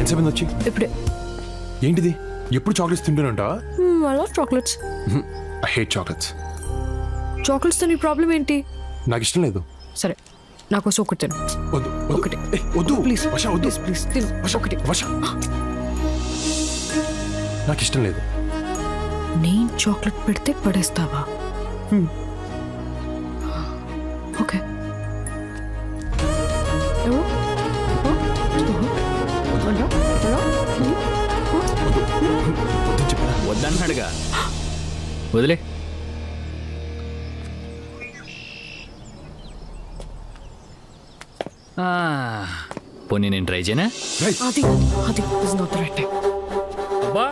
ఎంతసేపు వచ్చి ఇప్పుడే. ఏంటిది ఎప్పుడు చాక్లెట్స్ తింటానంట? I love chocolates. I hate chocolates. చాక్లెట్స్తో నీ ప్రాబ్లం ఏంటి? నాకు ఇష్టం లేదు. సరే నాకోసం ఒకటి తిను. వద్దు ఒకటి. వద్దు ప్లీజ్ వర్ష వద్దు. ప్లీజ్ తిను. ఒకటి. వర్ష నాకు ఇష్టం లేదు. నేను చాక్లెట్ పెడితే పడేస్తావా? ఓకే. వద్దన్నాడుగా, వదిలే. పోనీ నేను ట్రై చేయనా? అది అది is not the right time. అబ్బా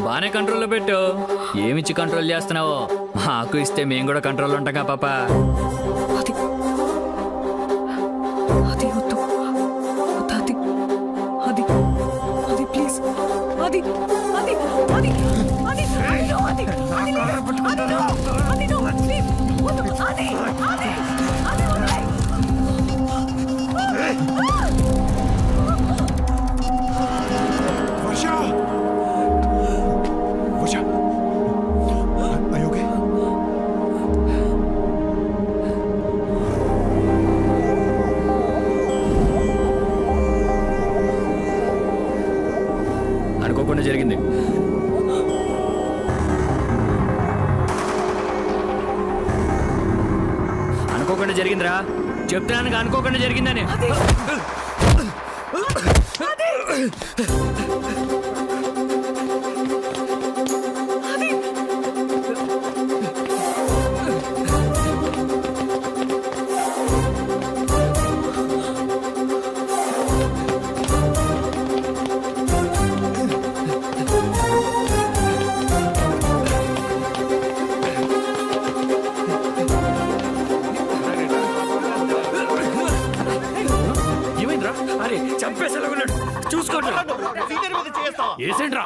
బాగానే కంట్రోల్లో పెట్టు. ఏమిచ్చి కంట్రోల్ చేస్తున్నావో మాకు ఇస్తే మేము కూడా కంట్రోల్లో ఉంటాగా పాప. అది అది వద్దు. అది అది అది ప్లీజ్. అది అది అది అది no, అది అది no, అది no, please. వద్దు. అది అది అది వదిలేయ్. వర్ష వర్ష are you okay? అనుకోకుండా జరిగింది. అనుకోకుండా జరిగిందిరా, చెప్తున్నాను అనుకోకుండా జరిగిందని. ఏమైందిరా? అరే చంపేసేలాగున్నాడు, చూసుకోండి. ఏసేంట్రా?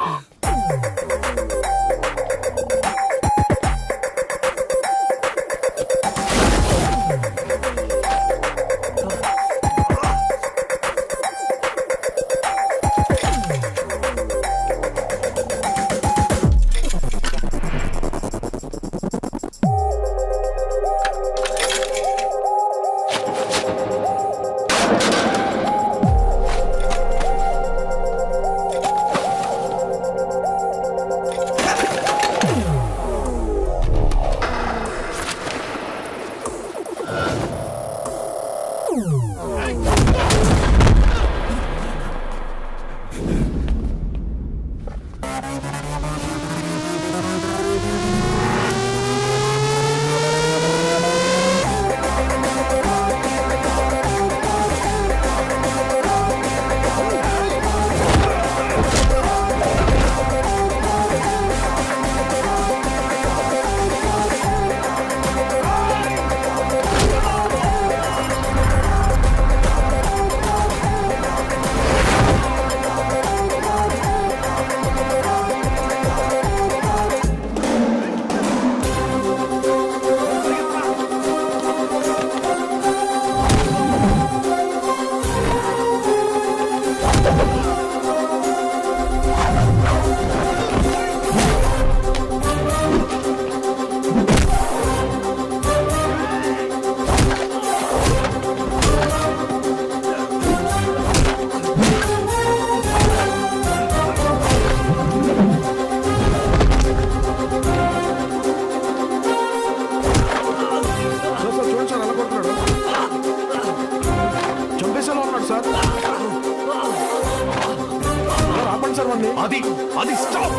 Adi, stop!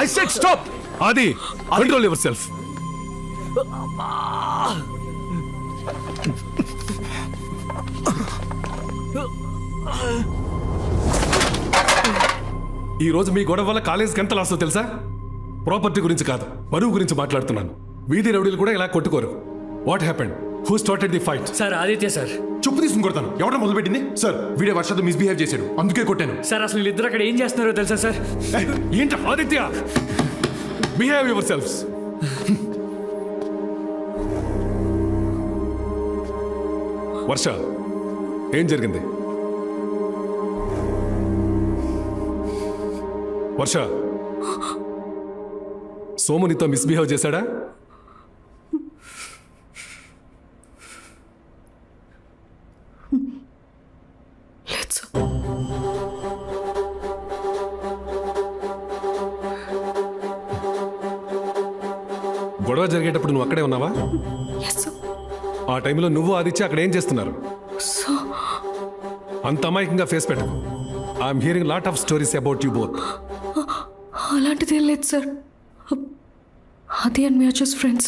I said stop! Adi, control yourself. ఈ రోజు మీ గొడవ వల్ల కాలేజీకి ఎంత లాస్ తెలుసా? ప్రాపర్టీ గురించి కాదు, పరువు గురించి మాట్లాడుతున్నాను. వీధి రౌడీలు కూడా ఇలా కొట్టుకోరు. What happened? Who started the fight? Sir Aditya sir. చెప్పు తీసుకుని కొడతాను. ఎవడ మొదలుపెట్టింది? సార్ వీడే వర్షతో మిస్బిహేవ్ చేశాడు, అందుకే కొట్టాను. సార్ అసలు వీళ్ళిద్దరు అక్కడ ఏం చేస్తున్నారో తెలుసా సార్? ఏంట ఆదిత్య, బిహేవ్ యువర్ సెల్ఫ్స్. వర్ష, ఏం జరిగింది? వర్ష, సోము నీతో మిస్బిహేవ్ చేశాడా? లేదు సార్. గొడవ జరిగేటప్పుడు నువ్వు అక్కడే ఉన్నావా? Yes sir. ఆ టైంలో నువ్వు ఆదిత్య అక్కడ ఏం చేస్తున్నారు? సో అంత అమాయకంగా ఫేస్ పెట్టకు. I'm hearing lot of stories about you both. అలాంటిది ఏం లేదు సార్. అది అండ్ మీరు just friends.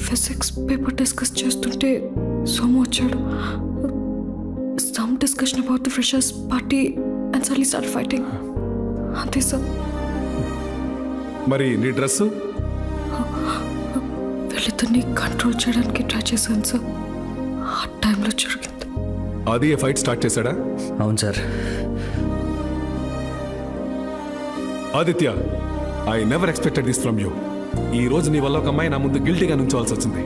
Physics paper discuss చేస్తుంటే సోము వచ్చాడు. Some discussion about the freshers party and suddenly start fighting. అంతే సార్. మరి నీ డ్రెస్సు? వీళ్ళిద్దరిని కంట్రోల్ చేయడానికి ట్రై చేశాను సార్. ఆ టైంలో జరిగింది. అది ఏ ఫైట్ స్టార్ట్ చేశాడా? అవును sir. Aditya, I never expected this from you. ఈ రోజు నీ వల్ల ఒక అమ్మాయి నా ముందు గిల్టీగా నుంచోవాల్సి వచ్చింది.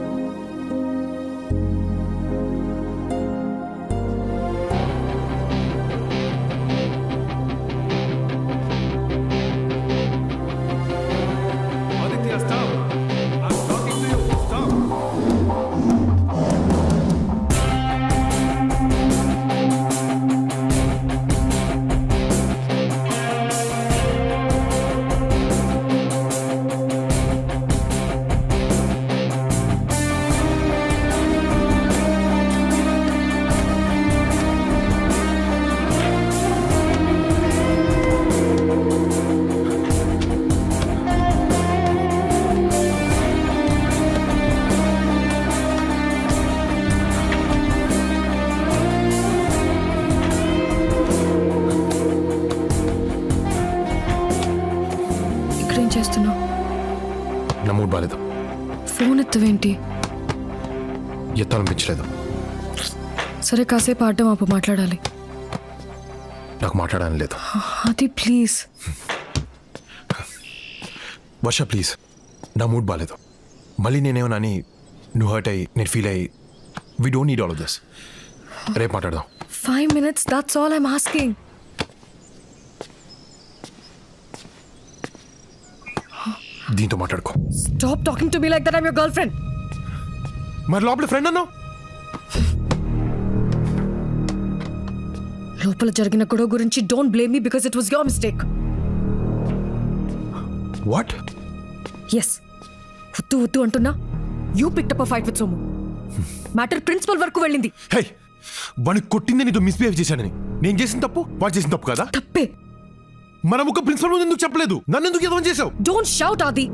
Aditya, stop. I'm talking to you. Stop. ఇక్కడేం చేస్తున్నావు? నా మూడ్ బాగాలేదు. ఫోన్ ఎత్తవేంటి? ఎత్తాలనిపించలేదు. సరే కాసేపు ఆడడం ఆపు, మాట్లాడాలి. నాకు మాట్లాడాలని లేదు. అది ప్లీజ్. వర్ష ప్లీజ్, నా మూడ్ బాగాలేదు. మళ్ళీ నేనేమన్నా అని నువ్వు హర్ట్ అయ్యి నేను ఫీల్ అయ్యి we don't need all of this. రేపు మాట్లాడదాం. 5 minutes, that's all I'm asking. దీంతో మాట్లాడుకో. Stop talking to me like that. I'm your girlfriend. మరి లోపల ఫ్రెండ్ అన్నావు. లోపల జరిగిన గొడవ గురించి don't blame me because it was your mistake. What? Yes. వద్దు అంటున్నా. You picked up a fight with Somu. Matter principal వరకు వెళ్ళింది. హే, వాడిని కొట్టింది నీతో మిస్బిహేవ్ చేశానని. నేను చేసిన తప్పు వాడు చేసిన తప్పు కదా? తప్పే. మనం ఒక ప్రిన్సిపల్ ముందు ఎందుకు చెప్పలేదు? నన్ను ఎందుకు ఎదవం చేసావు? Don't shout, Adi.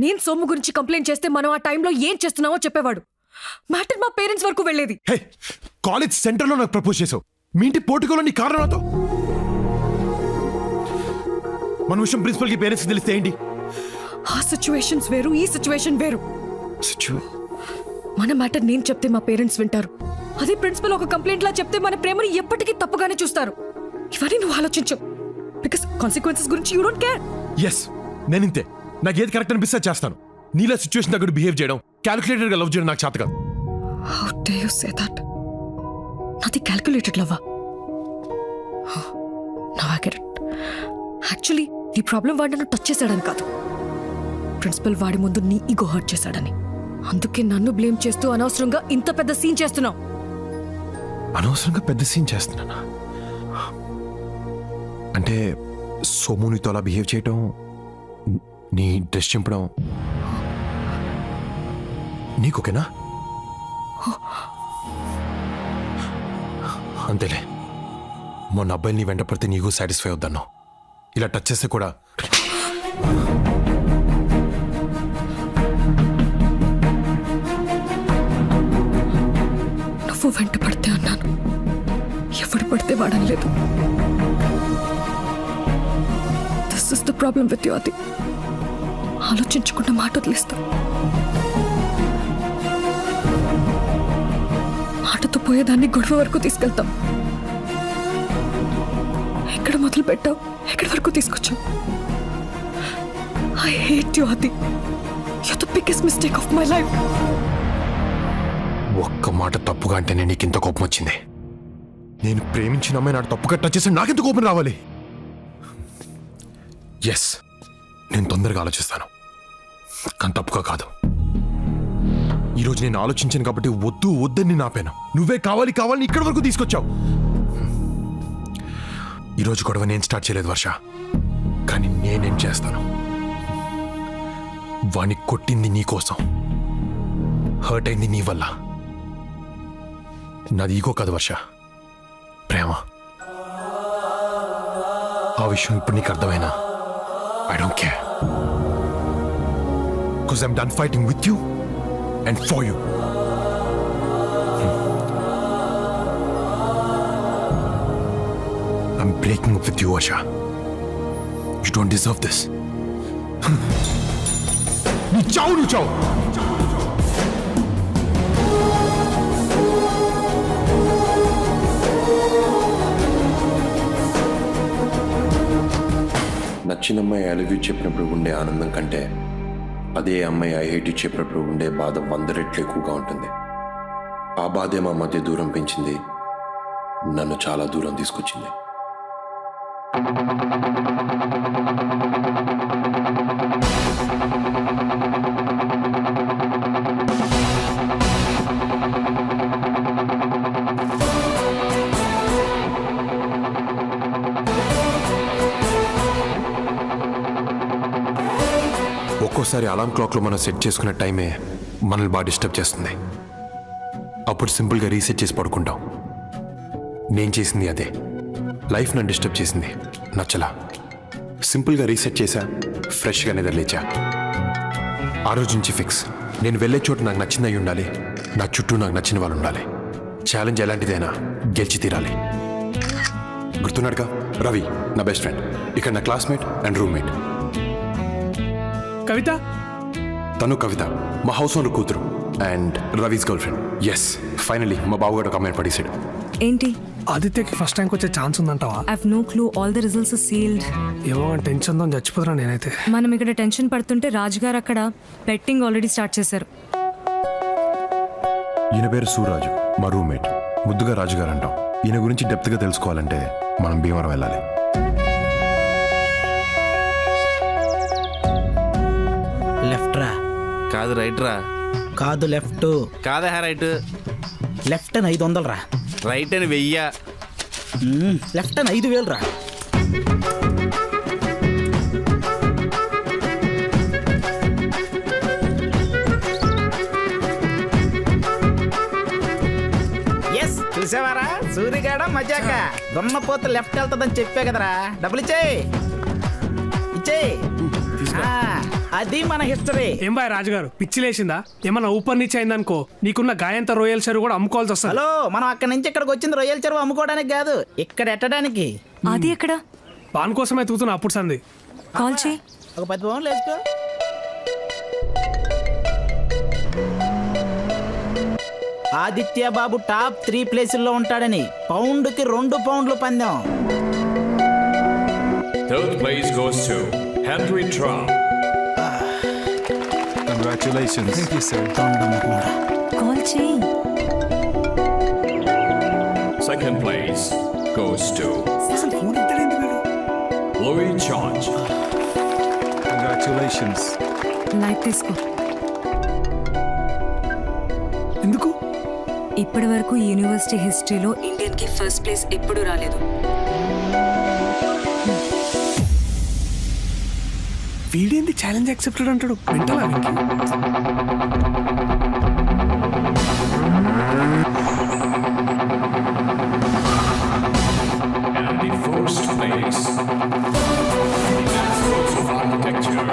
నేను సోము గురించి కంప్లైంట్ చేస్తే మనం ఆ టైంలో ఏం చేస్తున్నావో చెప్పేవాడు. మ్యాటర్ మా పేరెంట్స్ వరకు వెళ్ళేది. హే, కాలేజ్ సెంటర్లో నాకు ప్రపోజ్ చేసావు. మీ ఇంటి పోర్టుకోలో నీ కారణం నాతో. మన విషయం ప్రిన్సిపల్కి పేరెంట్స్కి తెలిస్తే ఏంటి? ఆ సిచ్యువేషన్స్ వేరు, ఈ సిచ్యువేషన్ వేరు. మన మ్యాటర్ నేను చెప్తే మా పేరెంట్స్ వింటారు. అదే ప్రిన్సిపల్ ఒక కంప్లైంట్ లా చెప్తే మన ప్రేమని ఎప్పటికీ తప్పుగానే చూస్తారు. ఇవన్నీ నువ్వు ఆలోచించు. బికాస్ కాన్సిక్వెన్సెస్ గురించి యూ డోంట్ కేర్. ఎస్, నేను ఇంతే. నాకు ఏది కరెక్ట్ అనిపిస్తే చేస్తాను. నీలా సిచ్యువేషన్ దగ్గర బిహేవ్ చేయడం, క్యాలిక్యులేటెడ్ గా లవ్ చేయడం నాకు చేత కాదు. How dare you say that? నాది క్యాలిక్యులేటెడ్ లవ్వా? Now I get it. Actually నీ ప్రాబ్లం వాడు నన్ను టచ్ చేశాడని కాదు, ప్రిన్సిపల్ వాడి ముందు నీ ఈగో హర్ట్ చేశాడని. అందుకే నన్ను బ్లేమ్ చేస్తూ అనవసరంగా ఇంత పెద్ద సీన్ చేస్తున్నావు. అనవసరంగా పెద్ద సీన్ చేస్తున్నానా? అంటే సోమునితో అలా బిహేవ్ చేయటం, నీ డ్రెస్ చింపడం నీకోకేనా? అంతేలే. మొన్న అబ్బాయిని వెంట పడితే నీకు సాటిస్ఫై అవుతాను. ఇలా టచ్ చేస్తే కూడా నువ్వు వెంట పడితే అన్నాను, ఎవడు పడితే వాడనలేదు. This is the problem with you అది. ఆలోచించకుండా మాట వదిలేస్తా. మాటతో పోయేదాన్ని గొడవ వరకు తీసుకెళ్తాం. ఎక్కడ మొదలు పెట్టావు, ఎక్కడి వరకు తీసుకొచ్చావు? ఐ హేట్ యు అది. You are the biggest mistake of my life. ఒక్క మాట తప్పుగా అంటేనే నీకు ఇంత కోపం వచ్చింది. నేను ప్రేమించిన అమ్మాయి నాకు తప్పుగా టచ్ చేస్తే నాకెంత కోపం రావాలి? ఎస్, నేను తొందరగా ఆలోచిస్తాను, కానీ తప్పుగా కాదు. ఈరోజు నేను ఆలోచించాను కాబట్టి వద్దు వద్దని నేను ఆపాను. నువ్వే కావాలి కావాలని ఇక్కడి వరకు తీసుకొచ్చావు. ఈరోజు గొడవ నేను స్టార్ట్ చేయలేదు వర్ష, కానీ నేనేం చేస్తాను. వాణ్ణి కొట్టింది నీ కోసం, హర్ట్ అయింది నీ వల్ల. నాది ఈగో కాదు వర్ష, ప్రేమ. ఆ విషయం ఇప్పుడు నీకు అర్థమైనా I don't care, because I'm done fighting with you and for you. I'm breaking up with you, Asha. You don't deserve this. Nu chao. నచ్చిన అమ్మాయి ఐ లవ్ యూ చెప్పినప్పుడు ఉండే ఆనందం కంటే అదే అమ్మాయి ఐ హేట్ యూ చెప్పినప్పుడు ఉండే బాధ 100 రెట్లు ఎక్కువగా ఉంటుంది. ఆ బాధే మా మధ్య దూరం పెంచింది, నన్ను చాలా దూరం తీసుకొచ్చింది. ఒక్కోసారి అలారం క్లాక్లో మనం సెట్ చేసుకున్న టైమే మనల్ని బాగా డిస్టర్బ్ చేస్తుంది. అప్పుడు సింపుల్గా రీసెట్ చేసి పడుకుంటాం. నేను చేసింది అదే. లైఫ్ నన్ను డిస్టర్బ్ చేసింది, నచ్చలా. సింపుల్గా రీసెట్ చేశా, ఫ్రెష్గా నిద్రలేచా. ఆ రోజు నుంచి ఫిక్స్, నేను వెళ్ళే చోటు నాకు నచ్చిందై ఉండాలి, నా చుట్టూ నాకు నచ్చిన వాళ్ళు ఉండాలి. ఛాలెంజ్ ఎలాంటిదైనా గెలిచి తీరాలి. గుర్తున్నాడుగా రవి, నా బెస్ట్ ఫ్రెండ్, ఇక్కడ నా క్లాస్మేట్ అండ్ రూమ్మేట్. కవిత, తను కవిత మా హౌస్ ఓనర్ కూతురు and Ravi's girlfriend. Yes, finally మా బావగాడు ఒక అమ్మాయిని పడేసాడు. ఏంటి? ఆదిత్యకి ఫస్ట్ ర్యాంక్ వచ్చే ఛాన్స్ ఉందంటావా? I have no clue, all the results are sealed. ఏమో టెన్షన్తో చచ్చిపోతున్నా నేనైతే. మనం ఇక్కడ టెన్షన్ పడుతుంటే రాజు గారు అక్కడ బెట్టింగ్ ఆల్రెడీ స్టార్ట్ చేశారు. ఈయన పేరు సూరాజు, మా రూమ్మేట్. ముద్దుగా రాజుగారు అంటాం. ఈయన గురించి డెప్త్గా తెలుసుకోవాలంటే మనం భీమవరం వెళ్ళాలి. లెఫ్ట్ రా. కాదు రైట్ రా. కాదు లెఫ్ట్. కాదా రైట్. లెఫ్ట్ అని 500 రా. రైట్ అని 1000. లెఫ్ట్ అని 5000 రా. ఎస్, చూసావారా సూర్యగాడ మజాక. దున్నపోతే లెఫ్ట్ వెళ్తుందని చెప్పే కదరా. డబ్బులు ఇచ్చేయి. అది మన హిస్టరీ. ఏం బాయ్ రాజుగారు, పిచ్చి లేచిందా? ఏమన్నా ఊపర్ నీచ్ అయిందనుకో, నీకున్న గాయంత రొయ్యల చెరువు కూడా అమ్ముకోవాల్సి వస్తుంది. హలో, మనం అక్కడి నుంచి ఇక్కడికి వచ్చింది రొయ్యల చెరువు అమ్ముకోవడానికి కాదు, ఇక్కడ ఎట్టడానికి. అది ఎక్కడ? పాన్ కోసమే తూతున్నా అప్పుడు సంది. కాల్ చేయి. ఒక 10 పౌండ్లు వేసుకో. ఆదిత్య బాబు టాప్ 3 ప్లేసుల్లో ఉంటాడని పౌండ్కి 2 పౌండ్లు పందెం. Third place goes to Henry Trump. Congratulations. Thank you, sir. Call చేయి. Second place goes to Louis George. Congratulations. Light తీసుకో. ఎందుకు? ఇప్పటి వరకు యూనివర్సిటీ హిస్టరీలో ఇండియన్ కి ఫస్ట్ ప్లేస్ ఎప్పుడు రాలేదు. వీడేంది ఛాలెంజ్ యాక్సెప్టెడ్ అంటాడు? మెంటల్ ఆయనకి. And the first place in the Schools of Architecture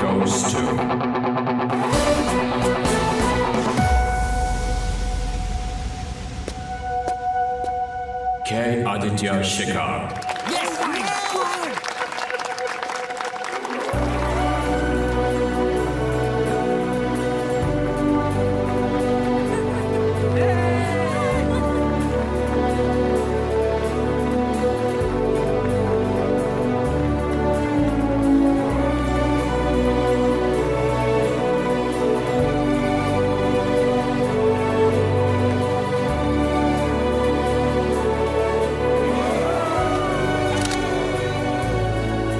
goes to K. Aditya Shekhar.